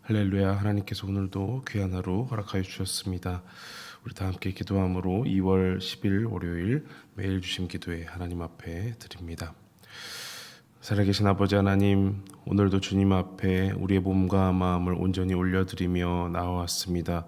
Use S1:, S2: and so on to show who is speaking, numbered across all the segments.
S1: 할렐루야. 하나님께서 오늘도 귀한 하루 허락하여 주셨습니다. 우리 다 함께 기도함으로 2월 10일 월요일 매일 주심 기도회 하나님 앞에 드립니다. 살아계신 아버지 하나님, 오늘도 주님 앞에 우리의 몸과 마음을 온전히 올려드리며 나와왔습니다.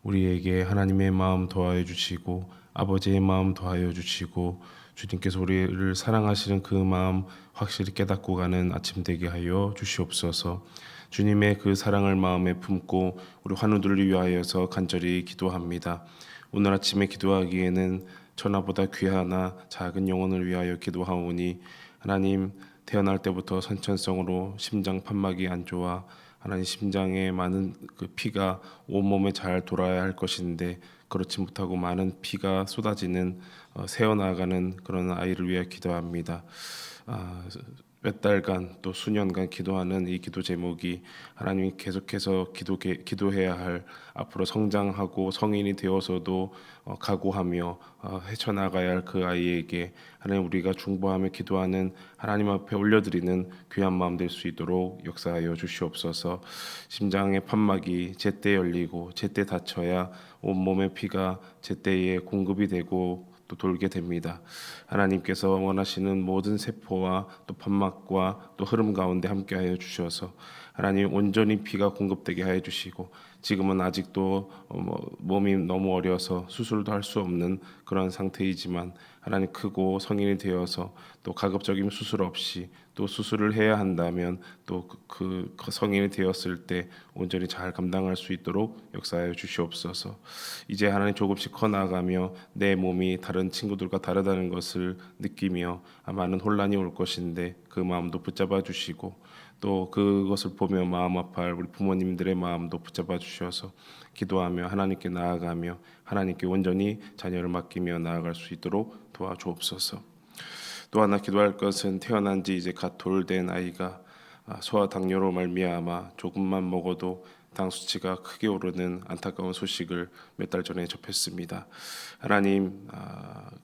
S1: 우리에게 하나님의 마음 더하여 주시고 아버지의 마음 더하여 주시고 주님께서 우리를 사랑하시는 그 마음 확실히 깨닫고 가는 아침 되게 하여 주시옵소서. 주님의 그 사랑을 마음에 품고 우리 환우들을 위하여서 간절히 기도합니다. 오늘 아침에 기도하기에는 천하보다 귀하나 작은 영혼을 위하여 기도하오니 하나님, 태어날 때부터 선천성으로 심장 판막이 안 좋아 하나님 심장에 많은 그 피가 온몸에 잘 돌아야 할 것인데 그렇지 못하고 많은 피가 쏟아지는 새어나가는 그런 아이를 위해 기도합니다. 몇 달간 또 수년간 기도하는 이 기도 제목이 하나님이 계속해서 기도해야 할 앞으로 성장하고 성인이 되어서도 각오하며 헤쳐나가야 할 그 아이에게 하나님 우리가 중보하며 기도하는 하나님 앞에 올려드리는 귀한 마음 될 수 있도록 역사하여 주시옵소서. 심장의 판막이 제때 열리고 제때 닫혀야 온몸의 피가 제때에 공급이 되고 또 돌게 됩니다. 하나님께서 원하시는 모든 세포와 또 판막과 또 흐름 가운데 함께하여 주셔서 하나님 온전히 피가 공급되게 하여 주시고 지금은 아직도 몸이 너무 어려서 수술도 할 수 없는 그런 상태이지만 하나님 크고 성인이 되어서 또 가급적이면 수술 없이 또 수술을 해야 한다면 또 그 성인이 되었을 때 온전히 잘 감당할 수 있도록 역사하여 주시옵소서. 이제 하나님 조금씩 커 나가며 내 몸이 다른 친구들과 다르다는 것을 느끼며 많은 혼란이 올 것인데 그 마음도 붙잡아 주시고 또 그것을 보며 마음 아파할 우리 부모님들의 마음도 붙잡아 주셔서 기도하며 하나님께 나아가며 하나님께 온전히 자녀를 맡기며 나아갈 수 있도록 도와주옵소서. 또 하나 기도할 것은 태어난 지 이제 갓 돌된 아이가 소아 당뇨로 말미암아 조금만 먹어도 당 수치가 크게 오르는 안타까운 소식을 몇 달 전에 접했습니다. 하나님,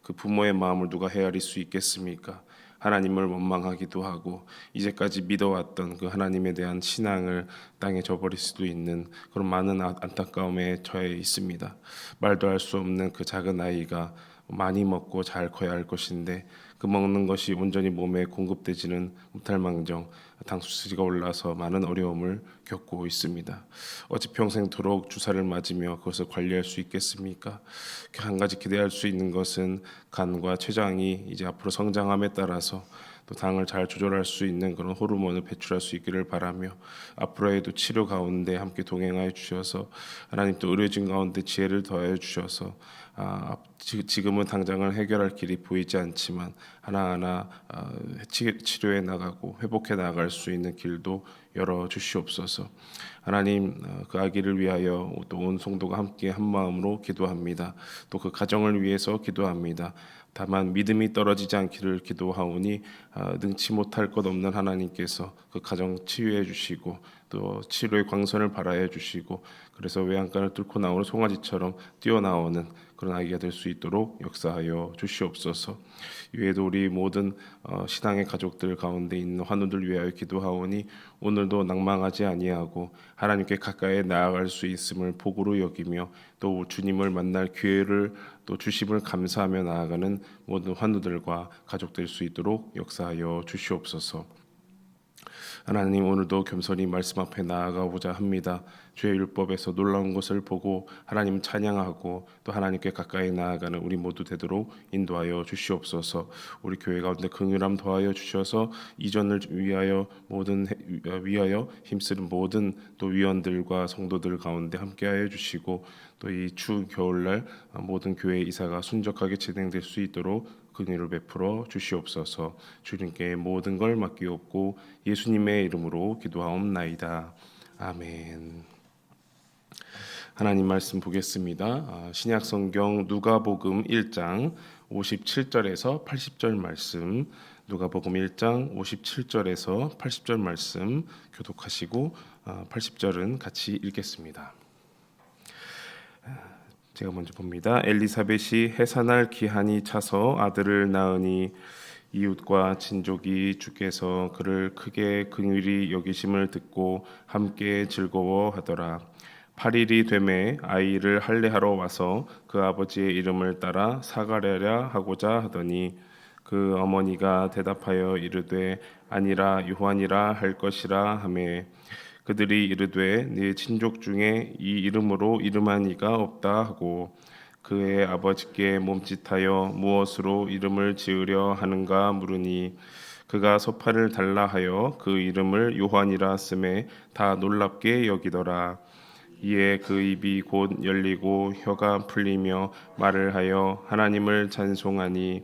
S1: 그 부모의 마음을 누가 헤아릴 수 있겠습니까? 하나님을 원망하기도 하고 이제까지 믿어왔던 그 하나님에 대한 신앙을 땅에 저버릴 수도 있는 그런 많은 안타까움에 처해 있습니다. 말도 할 수 없는 그 작은 아이가 많이 먹고 잘 커야 할 것인데 그 먹는 것이 온전히 몸에 공급되지는 못할 망정 당 수치가 올라서 많은 어려움을 겪고 있습니다. 어찌 평생토록 주사를 맞으며 그것을 관리할 수 있겠습니까? 한 가지 기대할 수 있는 것은 간과 췌장이 이제 앞으로 성장함에 따라서 또 당을 잘 조절할 수 있는 그런 호르몬을 배출할 수 있기를 바라며 앞으로에도 치료 가운데 함께 동행하여 주셔서 하나님 또 의료진 가운데 지혜를 더하여 주셔서 지금은 당장을 해결할 길이 보이지 않지만 하나하나 치료해 나가고 회복해 나갈 수 있는 길도 열어 주시옵소서. 하나님, 그 아기를 위하여 또 온 성도가 함께 한 마음으로 기도합니다. 또 그 가정을 위해서 기도합니다. 다만 믿음이 떨어지지 않기를 기도하오니 능치 못할 것 없는 하나님께서 그 가정 치유해 주시고 또 치료의 광선을 발하여 주시고 그래서 외양간을 뚫고 나오는 송아지처럼 뛰어나오는 그런 아기가 될 수 있도록 역사하여 주시옵소서. 이외에도 우리 모든 신앙의 가족들 가운데 있는 환우들 위하여 기도하오니 오늘도 낭망하지 아니하고 하나님께 가까이 나아갈 수 있음을 복으로 여기며 또 주님을 만날 기회를 또 주심을 감사하며 나아가는 모든 환우들과 가족 될 수 있도록 역사하여 주시옵소서. 하나님, 오늘도 겸손히 말씀 앞에 나아가고자 합니다. 주의 율법에서 놀라운 것을 보고 하나님 찬양하고 또 하나님께 가까이 나아가는 우리 모두 되도록 인도하여 주시옵소서. 우리 교회 가운데 긍휼함 더하여 주셔서 이전을 위하여 힘쓰는 모든 또 위원들과 성도들 가운데 함께하여 주시고 또 이 추운 겨울날 모든 교회 이사가 순적하게 진행될 수 있도록 긍휼을 베풀어 주시옵소서. 주님께 모든 걸 맡기옵고 예수님의 이름으로 기도하옵나이다. 아멘. 하나님 말씀 보겠습니다. 신약 성경 누가복음 1장 57절에서 80절 말씀, 누가복음 1장 57절에서 80절 말씀 교독하시고 80절은 같이 읽겠습니다. 제가 먼저 봅니다. 엘리사벳이 해산할 기한이 차서 아들을 낳으니 이웃과 친족이 주께서 그를 크게 긍휼히 여기심을 듣고 함께 즐거워하더라. 8일이 되매 아이를 할례하러 와서 그 아버지의 이름을 따라 사가랴라 하고자 하더니 그 어머니가 대답하여 이르되 아니라 요한이라 할 것이라 하매 그들이 이르되 네 친족 중에 이 이름으로 이름한 이가 없다 하고 그의 아버지께 몸짓하여 무엇으로 이름을 지으려 하는가 물으니 그가 소파를 달라 하여 그 이름을 요한이라 쓰매 다 놀랍게 여기더라. 이에 그 입이 곧 열리고 혀가 풀리며 말을 하여 하나님을 찬송하니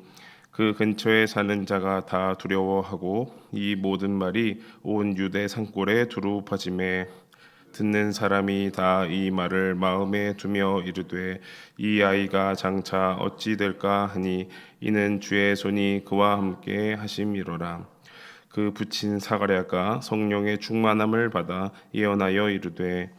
S1: 그 근처에 사는 자가 다 두려워하고 이 모든 말이 온 유대 산골에 두루 퍼지매 듣는 사람이 다 이 말을 마음에 두며 이르되 이 아이가 장차 어찌 될까 하니 이는 주의 손이 그와 함께 하심이로라. 그 붙인 사가랴가 성령의 충만함을 받아 예언하여 이르되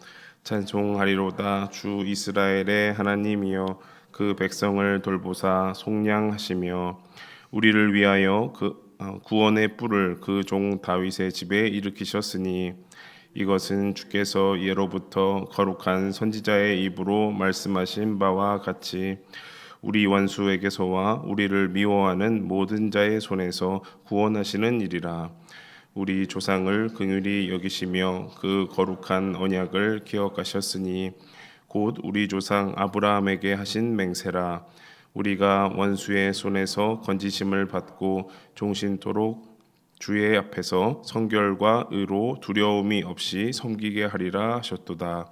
S1: 찬송하리로다 주 이스라엘의 하나님이여 그 백성을 돌보사 속량하시며 우리를 위하여 그 구원의 뿔을 그 종 다윗의 집에 일으키셨으니 이것은 주께서 예로부터 거룩한 선지자의 입으로 말씀하신 바와 같이 우리 원수에게서와 우리를 미워하는 모든 자의 손에서 구원하시는 일이라. 우리 조상을 긍휼히 여기시며 그 거룩한 언약을 기억하셨으니 곧 우리 조상 아브라함에게 하신 맹세라. 우리가 원수의 손에서 건지심을 받고 종신토록 주의 앞에서 성결과 의로 두려움이 없이 섬기게 하리라 하셨도다.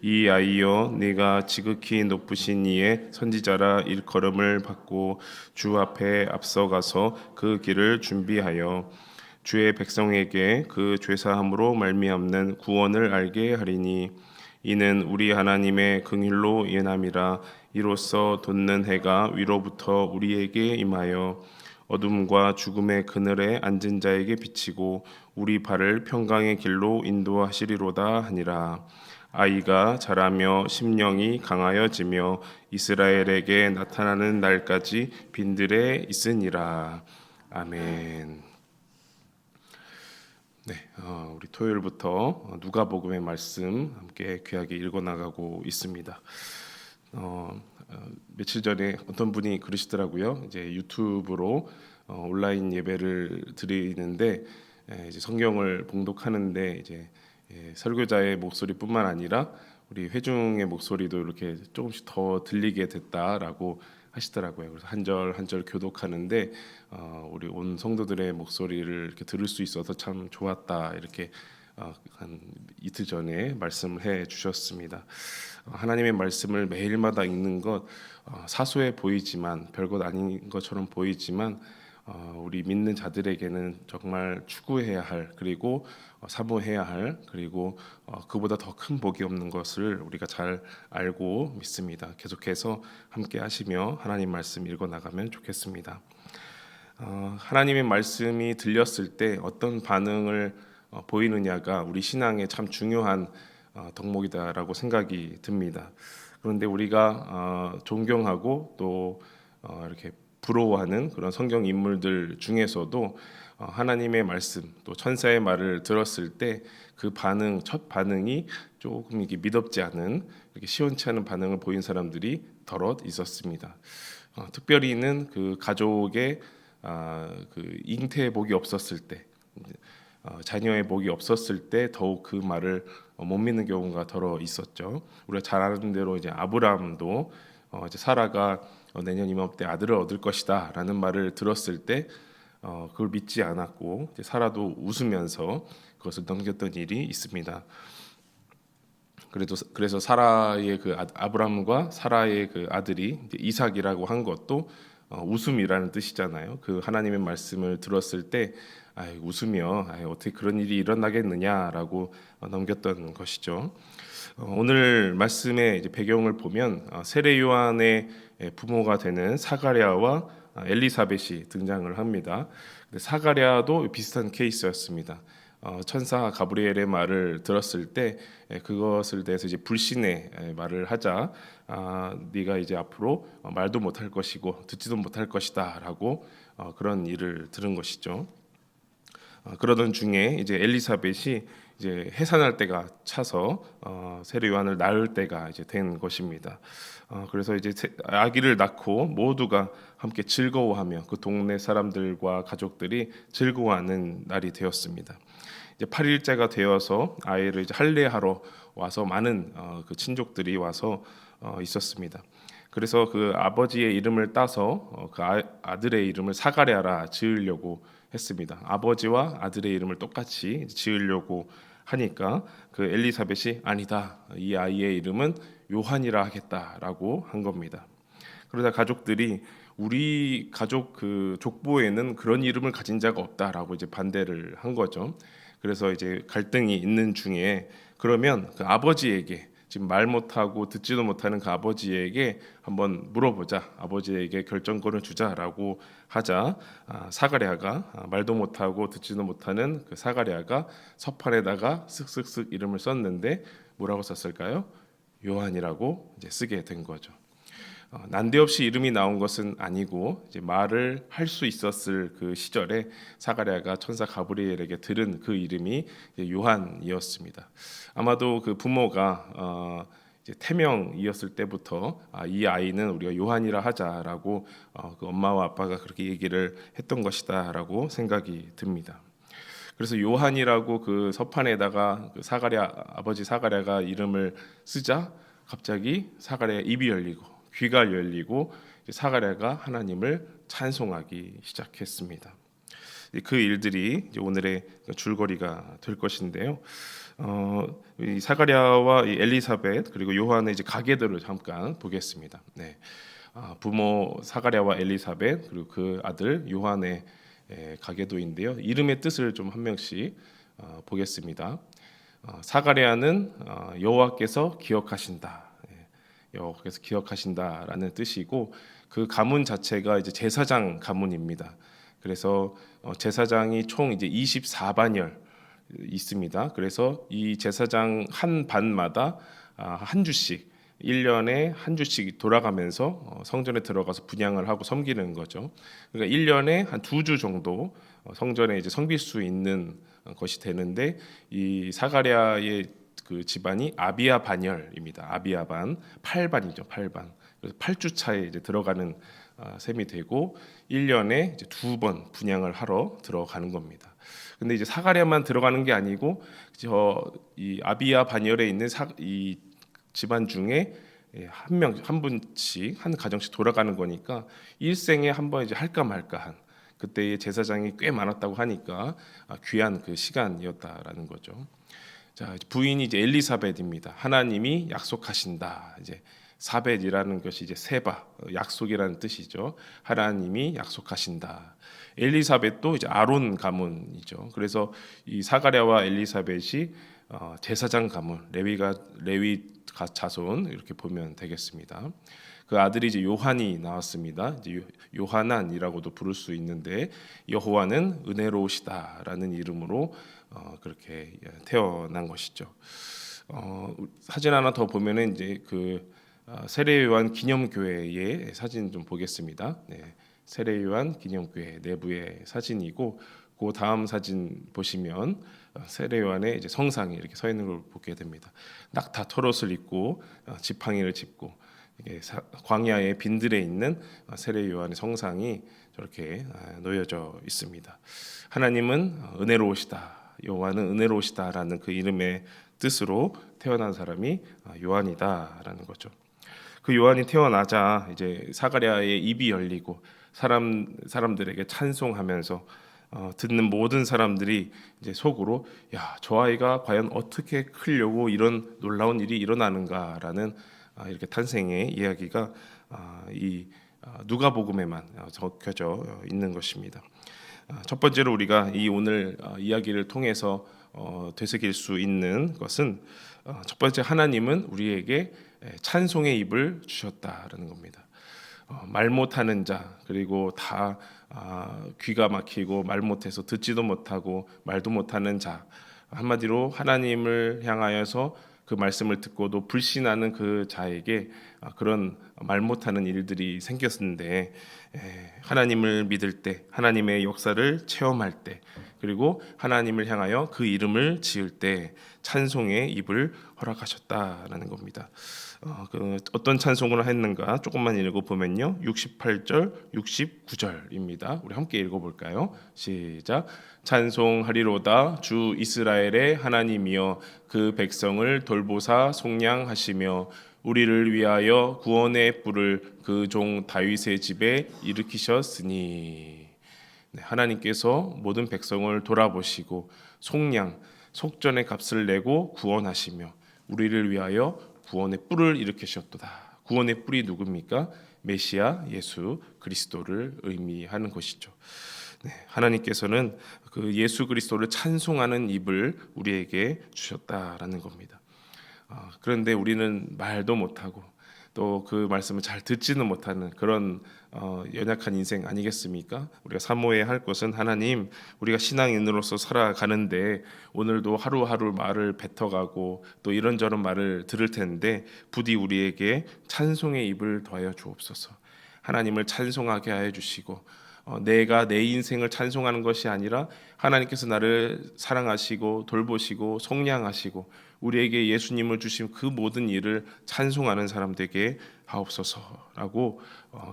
S1: 이 아이여 네가 지극히 높으신 이의 선지자라 일컬음을 받고 주 앞에 앞서가서 그 길을 준비하여 주의 백성에게 그 죄사함으로 말미암는 구원을 알게 하리니 이는 우리 하나님의 긍휼로 인함이라. 이로써 돋는 해가 위로부터 우리에게 임하여 어둠과 죽음의 그늘에 앉은 자에게 비치고 우리 발을 평강의 길로 인도하시리로다 하니라. 아이가 자라며 심령이 강하여지며 이스라엘에게 나타나는 날까지 빈들에 있으니라. 아멘. 네, 우리 토요일부터 누가복음의 말씀 함께 귀하게 읽어 나가고 있습니다. 며칠 전에 어떤 분이 그러시더라고요. 이제 유튜브로 온라인 예배를 드리는데 이제 성경을 봉독하는데 이제 설교자의 목소리뿐만 아니라 우리 회중의 목소리도 이렇게 조금씩 더 들리게 됐다라고 하시더라고요. 그래서 한 절 한 절 교독하는데 우리 온 성도들의 목소리를 이렇게 들을 수 있어서 참 좋았다 이렇게 한 이틀 전에 말씀을 해 주셨습니다. 하나님의 말씀을 매일마다 읽는 것 사소해 보이지만 별것 아닌 것처럼 보이지만 우리 믿는 자들에게는 정말 추구해야 할 그리고 사모해야 할 그리고 그보다 더 큰 복이 없는 것을 우리가 잘 알고 믿습니다. 계속해서 함께 하시며 하나님 말씀 읽어 나가면 좋겠습니다. 하나님의 말씀이 들렸을 때 어떤 반응을 보이느냐가 우리 신앙의 참 중요한 덕목이다라고 생각이 듭니다. 그런데 우리가 존경하고 또 이렇게 부러워하는 그런 성경 인물들 중에서도 하나님의 말씀 또 천사의 말을 들었을 때 그 반응 첫 반응이 조금 이게 믿업지 않은 이렇게 시원치 않은 반응을 보인 사람들이 더럿 있었습니다. 특별히는 그 가족의 그 잉태의 복이 없었을 때 자녀의 복이 없었을 때 더욱 그 말을 못 믿는 경우가 더러 있었죠. 우리가 잘 아는 대로 이제 아브라함도 이제 사라가 내년 이맘때 아들을 얻을 것이다라는 말을 들었을 때 그걸 믿지 않았고 이제 사라도 웃으면서 그것을 넘겼던 일이 있습니다. 그래서 사라의 그 아브라함과 사라의 그 아들이 이제 이삭이라고 한 것도 웃음이라는 뜻이잖아요. 그 하나님의 말씀을 들었을 때 웃으며 어떻게 그런 일이 일어나겠느냐라고 넘겼던 것이죠. 오늘 말씀의 이제 배경을 보면 세례 요한의 부모가 되는 사가랴와 엘리사벳이 등장을 합니다. 근데 사가랴도 비슷한 케이스였습니다. 천사 가브리엘의 말을 들었을 때 그것을 대해서 이제 불신의 말을 하자 네가 이제 앞으로 말도 못할 것이고 듣지도 못할 것이다라고 그런 일을 들은 것이죠. 그러던 중에 이제 엘리사벳이 이제 해산할 때가 차서 세례 요한을 낳을 때가 이제 된 것입니다. 그래서 이제 아기를 낳고 모두가 함께 즐거워하며 그 동네 사람들과 가족들이 즐거워하는 날이 되었습니다. 이제 8일째가 되어서 아이를 이제 할례하러 와서 많은 그 친족들이 와서 있었습니다. 그래서 그 아버지의 이름을 따서 그 아들의 이름을 사가랴라 지으려고 했습니다. 아버지와 아들의 이름을 똑같이 지으려고 하니까 그 엘리사벳이 아니다. 이 아이의 이름은 요한이라 하겠다라고 한 겁니다. 그러자 가족들이 우리 가족 그 족보에는 그런 이름을 가진 자가 없다라고 이제 반대를 한 거죠. 그래서 이제 갈등이 있는 중에 그러면 그 아버지에게 지금 말 못하고 듣지도 못하는 그 아버지에게 한번 물어보자. 아버지에게 결정권을 주자라고 하자 사가랴가 말도 못하고 듣지도 못하는 그 사가랴가 서판에다가 쓱쓱쓱 이름을 썼는데 뭐라고 썼을까요? 요한이라고 이제 쓰게 된 거죠. 난데없이 이름이 나온 것은 아니고 이제 말을 할 수 있었을 그 시절에 사가랴가 천사 가브리엘에게 들은 그 이름이 요한이었습니다. 아마도 그 부모가 이제 태명이었을 때부터 이 아이는 우리가 요한이라 하자라고 그 엄마와 아빠가 그렇게 얘기를 했던 것이다라고 생각이 듭니다. 그래서 요한이라고 그 서판에다가 그 사가랴 아버지 사가랴가 이름을 쓰자 갑자기 사가랴의 입이 열리고 귀가 열리고 사가랴가 하나님을 찬송하기 시작했습니다. 그 일들이 이제 오늘의 줄거리가 될 것인데요. 이 사가랴와 이 엘리사벳 그리고 요한의 이제 가계들을 잠깐 보겠습니다. 네. 부모 사가랴와 엘리사벳 그리고 그 아들 요한의 가계도인데요. 이름의 뜻을 좀 한 명씩 보겠습니다. 사가랴는 여호와께서 기억하신다. 여호와께서 기억하신다라는 뜻이고 그 가문 자체가 이제 제사장 가문입니다. 그래서 제사장이 총 이제 24반열 있습니다. 그래서 이 제사장 한 반마다 한 주씩 1년에 한 주씩 돌아가면서 성전에 들어가서 분향을 하고 섬기는 거죠. 그러니까 1년에 한 2주 정도 성전에 이제 섬길 수 있는 것이 되는데 이 사가랴의 그 집안이 아비야 반열입니다. 아비야 반 8반이죠. 8반. 그래서 8주 차에 이제 들어가는 셈이 되고 1년에 이제 2번 분향을 하러 들어가는 겁니다. 근데 이제 사가랴만 들어가는 게 아니고 이 아비야 반열에 있는 이 집안 중에 한 분씩 한 가정씩 돌아가는 거니까 일생에 한 번 이제 할까 말까한 그때의 제사장이 꽤 많았다고 하니까 귀한 그 시간이었다라는 거죠. 자, 부인이 이제 엘리사벳입니다. 하나님이 약속하신다. 이제 사벳이라는 것이 이제 세바 약속이라는 뜻이죠. 하나님이 약속하신다. 엘리사벳도 이제 아론 가문이죠. 그래서 이 사가랴와 엘리사벳이 제사장 가문, 레위 자손 이렇게 보면 되겠습니다. 그 아들이 이제 요한이 나왔습니다. 이제 요하난이라고도 부를 수 있는데 여호와는 은혜로우시다라는 이름으로 그렇게 태어난 것이죠. 사진 하나 더 보면은 이제 그 세례 요한 기념교회의 사진 좀 보겠습니다. 네, 세례 요한 기념교회 내부의 사진이고 그 다음 사진 보시면 세례 요한의 이제 성상이 이렇게 서 있는 걸 보게 됩니다. 낙타 털옷을 입고 지팡이를 짚고 광야의 빈들에 있는 세례 요한의 성상이 저렇게 놓여져 있습니다. 하나님은 은혜로우시다. 요한은 은혜로우시다라는 그 이름의 뜻으로 태어난 사람이 요한이다라는 거죠. 그 요한이 태어나자 이제 사가랴의 입이 열리고 사람들에게 찬송하면서 듣는 모든 사람들이 이제 속으로 야, 저 아이가 과연 어떻게 크려고 이런 놀라운 일이 일어나는가라는 이렇게 탄생의 이야기가 이 누가복음에만 적혀져 있는 것입니다. 첫 번째로 우리가 이 오늘 이야기를 통해서 되새길 수 있는 것은 첫 번째 하나님은 우리에게 찬송의 입을 주셨다라는 겁니다. 말 못하는 자 그리고 다 귀가 막히고 말 못해서 듣지도 못하고 말도 못하는 자, 한마디로 하나님을 향하여서 그 말씀을 듣고도 불신하는 그 자에게 그런 말 못하는 일들이 생겼는데, 하나님을 믿을 때, 하나님의 역사를 체험할 때, 그리고 하나님을 향하여 그 이름을 지을 때 찬송의 입을 허락하셨다라는 겁니다. 어떤 찬송을 했는가 조금만 읽어보면요, 68절, 69절입니다. 우리 함께 읽어볼까요? 시작. 찬송하리로다 주 이스라엘의 하나님이여, 그 백성을 돌보사 속량하시며 우리를 위하여 구원의 뿔을 그 종 다윗의 집에 일으키셨으니. 네, 하나님께서 모든 백성을 돌아보시고 속전의 값을 내고 구원하시며 우리를 위하여 구원의 뿔을 일으키셨도다. 구원의 뿔이 누굽니까? 메시아 예수 그리스도를 의미하는 것이죠. 네, 하나님께서는 그 예수 그리스도를 찬송하는 입을 우리에게 주셨다라는 겁니다. 그런데 우리는 말도 못하고 또 그 말씀을 잘 듣지는 못하는 그런 연약한 인생 아니겠습니까? 우리가 사모해야 할 것은, 하나님, 우리가 신앙인으로서 살아가는데 오늘도 하루하루 말을 뱉어가고 또 이런저런 말을 들을 텐데 부디 우리에게 찬송의 입을 더하여 주옵소서. 하나님을 찬송하게 하여 주시고, 내가 내 인생을 찬송하는 것이 아니라 하나님께서 나를 사랑하시고 돌보시고 속량하시고 우리에게 예수님을 주신 그 모든 일을 찬송하는 사람 되게 하옵소서라고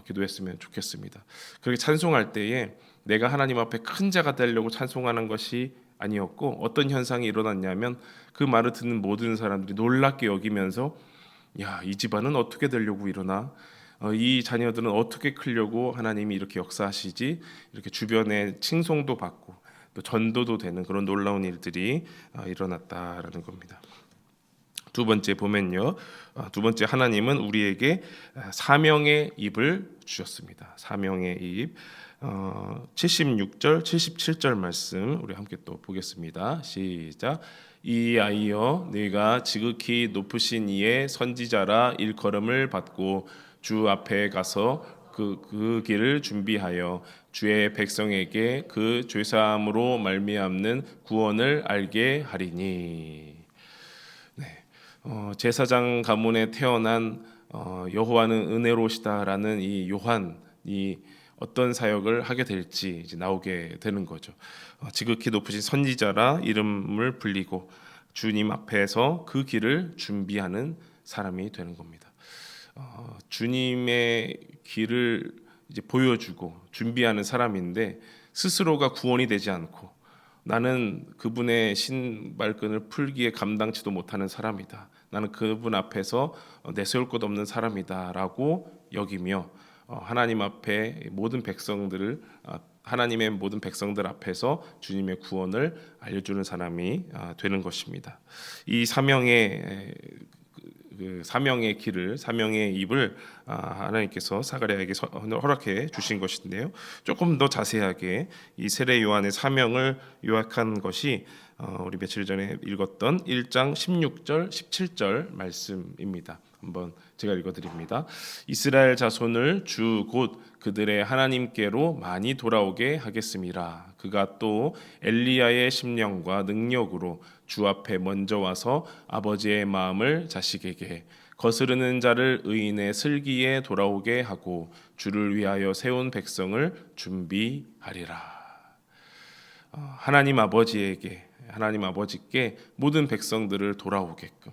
S1: 기도했으면 좋겠습니다. 그렇게 찬송할 때에 내가 하나님 앞에 큰 자가 되려고 찬송하는 것이 아니었고, 어떤 현상이 일어났냐면 그 말을 듣는 모든 사람들이 놀랍게 여기면서, 야, 이 집안은 어떻게 되려고 이러나, 이 자녀들은 어떻게 크려고 하나님이 이렇게 역사하시지, 이렇게 주변에 칭송도 받고 또 전도도 되는 그런 놀라운 일들이 일어났다라는 겁니다. 두 번째 보면요, 두 번째, 하나님은 우리에게 사명의 입을 주셨습니다. 사명의 입. 76절, 77절 말씀 우리 함께 또 보겠습니다. 시작. 이 아이여, 네가 지극히 높으신 이의 선지자라 일컬음을 받고 주 앞에 가서 그 길을 준비하여 주의 백성에게 그 죄사함으로 말미암는 구원을 알게 하리니. 네, 제사장 가문에 태어난 여호와는 은혜로우시다라는 이 요한이 어떤 사역을 하게 될지 이제 나오게 되는 거죠. 지극히 높으신 선지자라 이름을 불리고 주님 앞에서 그 길을 준비하는 사람이 되는 겁니다. 주님의 길을 이제 보여주고 준비하는 사람인데, 스스로가 구원이 되지 않고 나는 그분의 신발끈을 풀기에 감당치도 못하는 사람이다, 나는 그분 앞에서 내세울 것 없는 사람이다라고 여기며 하나님 앞에 모든 백성들을 하나님의 모든 백성들 앞에서 주님의 구원을 알려주는 사람이 되는 것입니다. 이 사명의 길을, 사명의 입을 하나님께서 사가랴에게 허락해 주신 것인데요, 조금 더 자세하게 이 세례 요한의 사명을 요약한 것이 우리 며칠 전에 읽었던 1장 16절 17절 말씀입니다. 한번 제가 읽어드립니다. 이스라엘 자손을 주 곧 그들의 하나님께로 많이 돌아오게 하겠음이라. 그가 또 엘리야의 심령과 능력으로 주 앞에 먼저 와서 아버지의 마음을 자식에게, 거스르는 자를 의인의 슬기에 돌아오게 하고 주를 위하여 세운 백성을 준비하리라. 하나님 아버지께 모든 백성들을 돌아오게끔,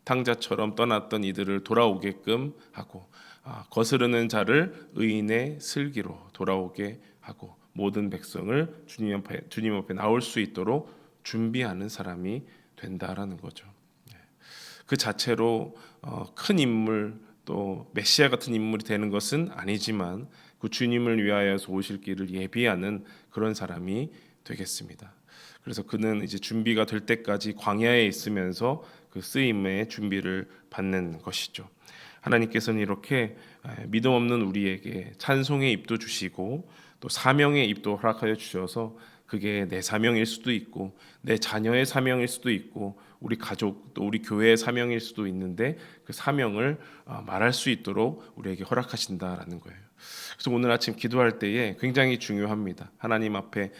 S1: 탕자처럼 떠났던 이들을 돌아오게끔 하고, 거스르는 자를 의인의 슬기로 돌아오게 하고 모든 백성을 주님 앞에 나올 수 있도록 준비하는 사람이 된다라는 거죠. 그 자체로 큰 인물, 또 메시아 같은 인물이 되는 것은 아니지만 그 주님을 위하여서 오실 길을 예비하는 그런 사람이 되겠습니다. 그래서 그는 이제 준비가 될 때까지 광야에 있으면서 그 쓰임의 준비를 받는 것이죠. 하나님께서는 이렇게 믿음 없는 우리에게 찬송의 입도 주시고 또 사명의 입도 허락하여 주셔서, 그게 내 사명일 수도 있고 내 자녀의 사명일 수도 있고 우리 가족 또 우리 교회의 사명일 수도 있는데 그 사명을 말할 수 있도록 우리에게 허락하신다라는 거예요. 그래서 오늘 아침 기도할 때에 굉장히 중요합니다. 하나님 앞에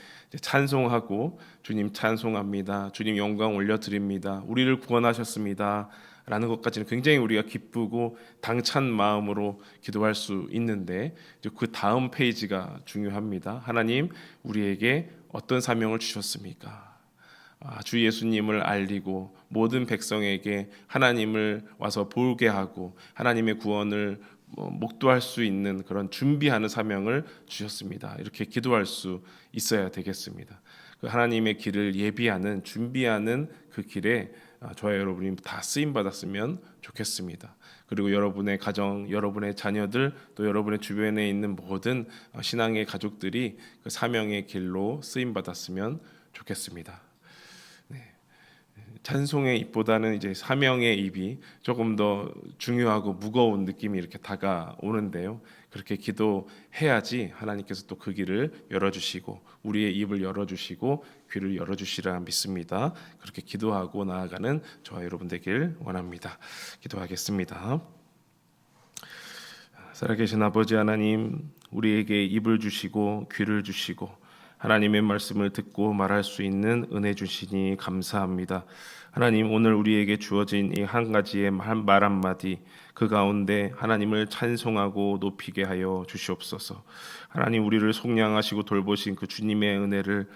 S1: 찬송하고 주님 찬송합니다. 주님 영광 올려드립니다. 우리를 구원하셨습니다. 라는 것까지는 굉장히 우리가 기쁘고 당찬 마음으로 기도할 수 있는데 그 다음 페이지가 중요합니다. 하나님 우리에게 어떤 사명을 주셨습니까? 주 예수님을 알리고 모든 백성에게 하나님을 와서 보게 하고 하나님의 구원을 목도할 수 있는 그런 준비하는 사명을 주셨습니다. 이렇게 기도할 수 있어야 되겠습니다. 그 하나님의 길을 예비하는 준비하는 그 길에 저와 여러분이 다 쓰임 받았으면 좋겠습니다. 그리고 여러분의 가정, 여러분의 자녀들, 또 여러분의 주변에 있는 모든 신앙의 가족들이 그 사명의 길로 쓰임 받았으면 좋겠습니다. 찬송의 입보다는 이제 사명의 입이 조금 더 중요하고 무거운 느낌이 이렇게 다가오는데요. 그렇게 기도해야지 하나님께서 또 그 길을 열어주시고 우리의 입을 열어주시고 귀를 열어주시라 믿습니다. 그렇게 기도하고 나아가는 저와 여러분 되길 원합니다. 기도하겠습니다. 살아계신 아버지 하나님, 우리에게 입을 주시고 귀를 주시고 하나님의 말씀을 듣고 말할 수 있는 은혜 주시니 감사합니다. 하나님, 오늘 우리에게 주어진 이 한 가지의 말 한마디, 그 가운데 하나님을 찬송하고 높이게 하여 주시옵소서. 하나님, 우리를 속량하시고 돌보신 그 주님의 은혜를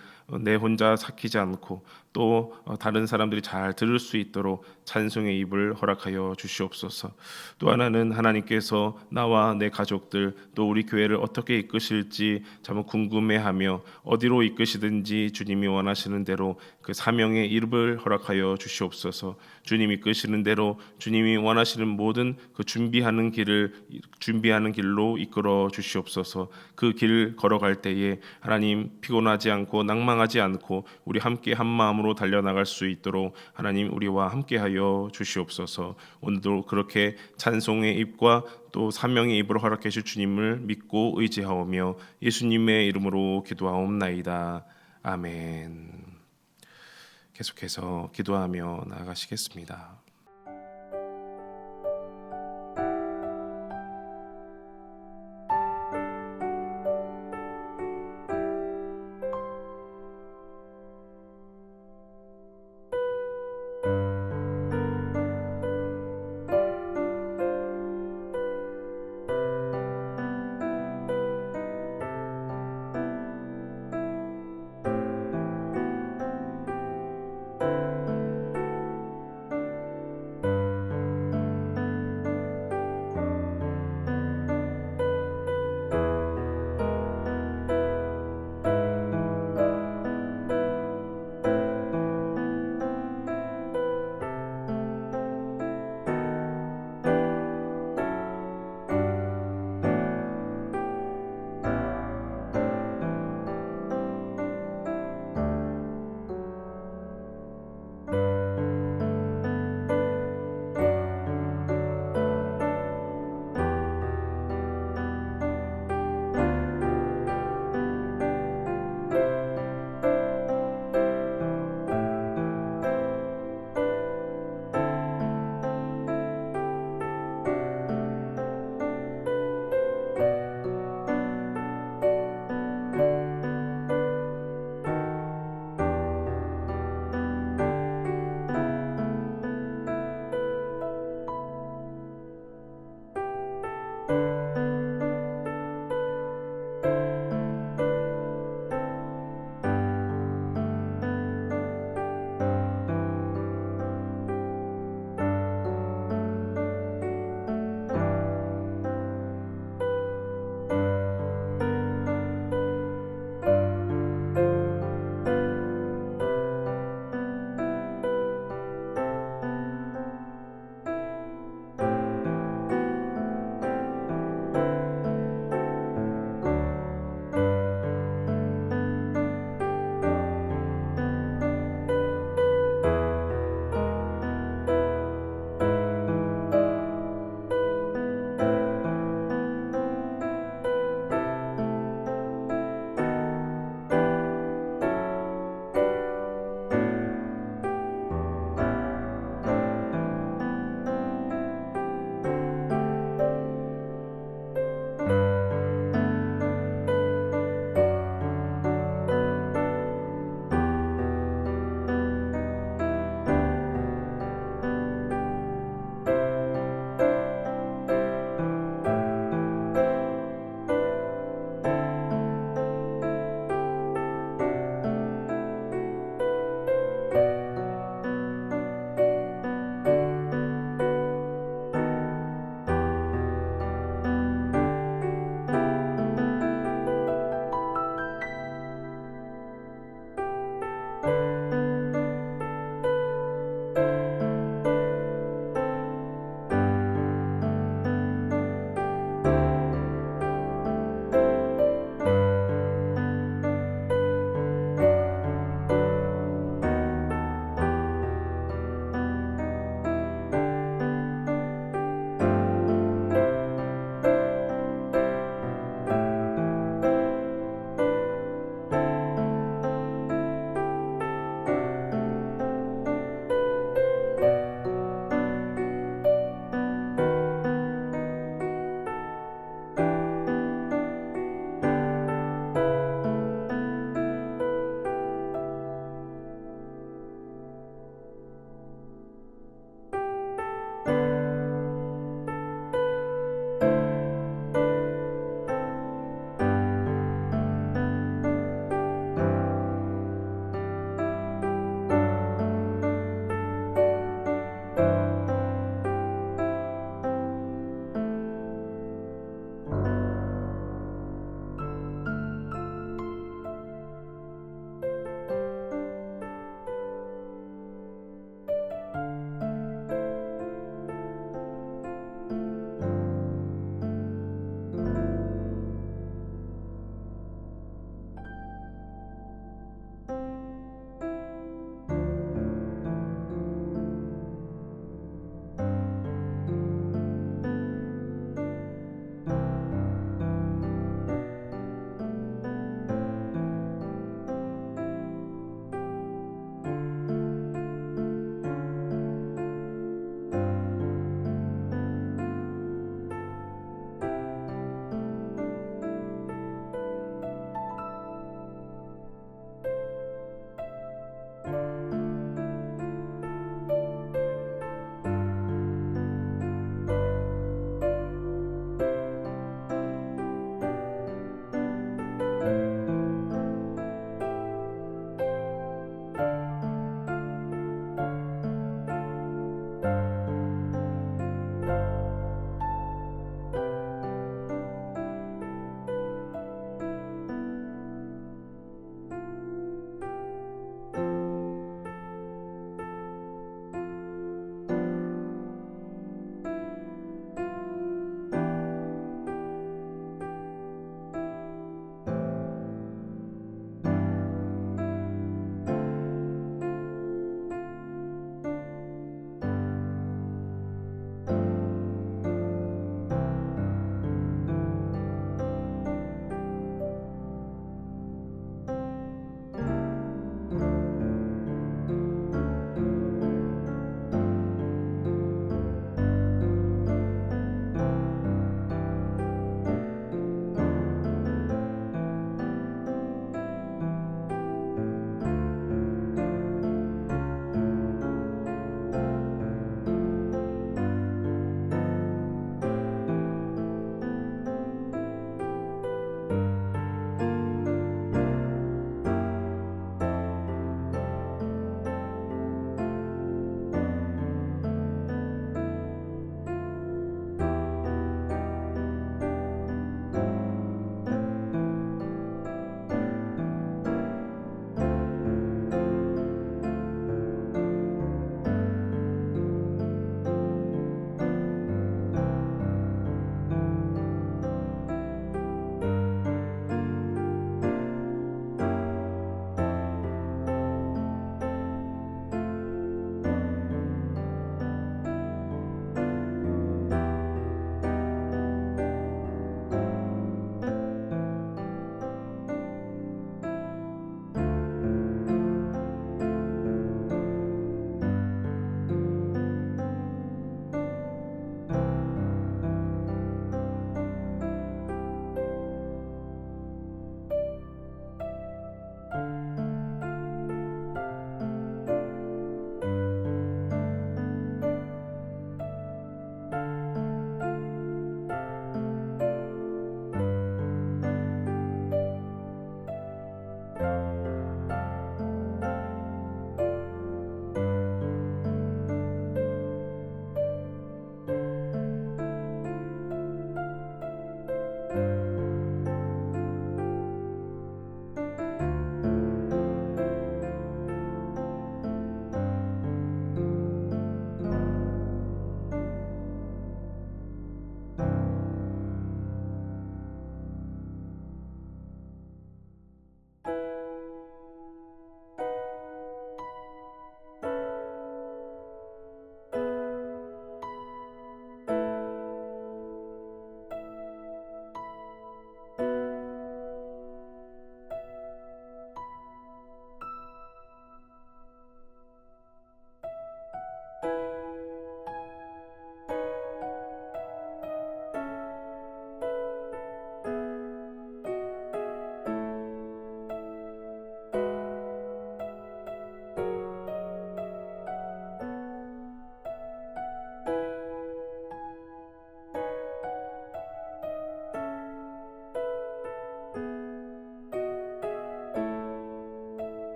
S1: 내 혼자 삭히지 않고 또 다른 사람들이 잘 들을 수 있도록 찬송의 입을 허락하여 주시옵소서. 또 하나는 하나님께서 나와 내 가족들 또 우리 교회를 어떻게 이끄실지 참 궁금해하며 어디로 이끄시든지 주님이 원하시는 대로 그 사명의 입을 허락하여 주시옵소서. 주님이 이끄시는 대로 주님이 원하시는 모든 그 준비하는 길로 이끌어 주시옵소서. 그 길 걸어갈 때에 하나님 피곤하지 않고 낭망하지 않고 우리 함께 한 마음으로 달려나갈 수 있도록 하나님 우리와 함께하여 주시옵소서. 오늘도 그렇게 찬송의 입과 또 사명의 입으로 허락해 주실 주님을 믿고 의지하오며 예수님의 이름으로 기도하옵나이다. 아멘. 계속해서 기도하며 나아가시겠습니다.